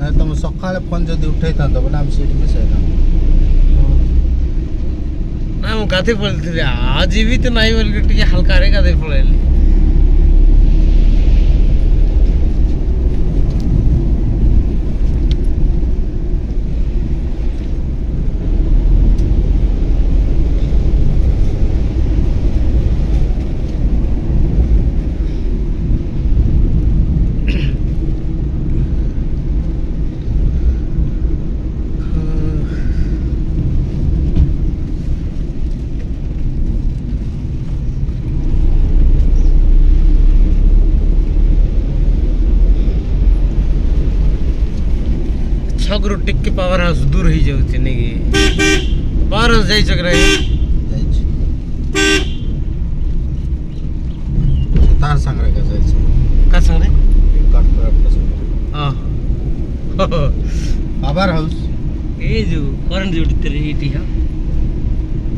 ना तुम सकाळे फोन जदी उठै था तो बना हम सीट में से था ना मु गाते पड़े आज भी तो नहीं बोल के हल्का रे गाते पड़े छगरू टिक्के पावर हाउस दूर ही जाउछि नेगी पावर हाउस जाई छक रे तार संग रे का जाई का संग रे काट पर अपना संग हां पावर हाउस ए जो करंट जोडी तेरे इटी हा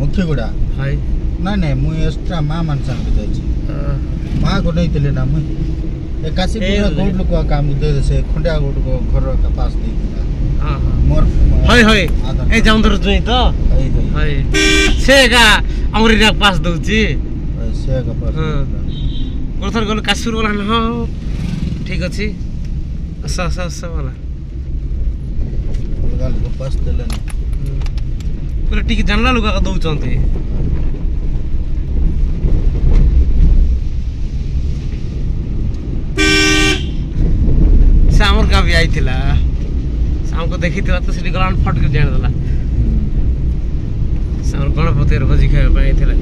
मुख्य गुडा हाय नहीं नहीं मु एक्स्ट्रा मां मन संग जाई छी मां को नहीं तिले ना मु एकासी पूरा गोड लोक काम दे से खंडिया गोड को घर का पास दे दिला हां मोर हाय हाय ए जाउंदर जुई तो हाय हाय सेगा अमरी ना पास दउची से का पास कोथर गल कासुर वाला न हां ठीक अछि असा असा असा वाला गल को पास देले ना पूरा ठीक जानला लोग का दउचंती सामर का भी आई थिला शाम को देखी थिला तो सिटी गलान फट के जान दला सामर गणपति भोजी खाए पाई थिला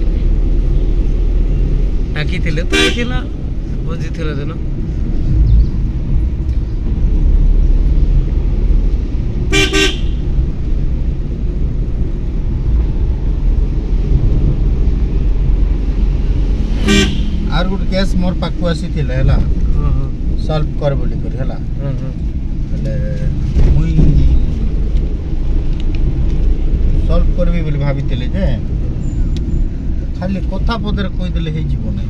आकी थिले तो आई थिला भोजी थिला जन आर गुड केस मोर पाकु आसी थिला हला सॉल्व कर बोली कर हला ले मुई सॉल्व करबी बोली भाबी थिले जे खाली कथा पदर कोइ देले हे जीव नै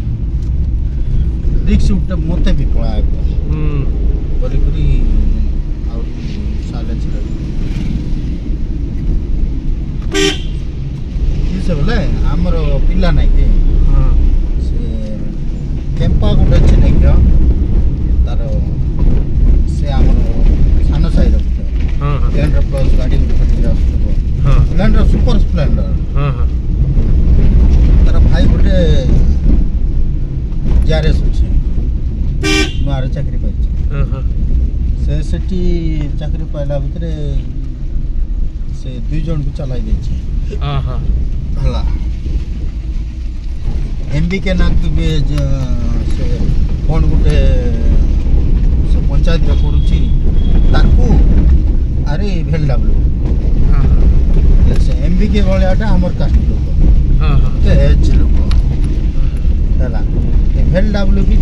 रिक्स उठ मते भी पळा बोली करी और साले छले की से बोले हमरो पिल्ला नै के से केम्पा गुड अछि नै के तारो से हमरो सानो साइड हां स्प्लेंडर प्लस गाड़ी फटी रास्तो हां स्प्लेंडर सुपर स्प्लेंडर हां हां तारा भाई गुटे जारेस अछि मारे चाकरी पाइ हां हां से सेठी चाकरी पाइला भितरे से दुई जन को चलाई दै छी हां हां हला एमबी के नाक भी से कोन गुटे पंचायत में पड़ुची ताकू अरे भेल डब्ल्यू हां से एमबी के वाला हमर कास्ट लोग हां हां ते एच लोग हला भेल डब्ल्यू भी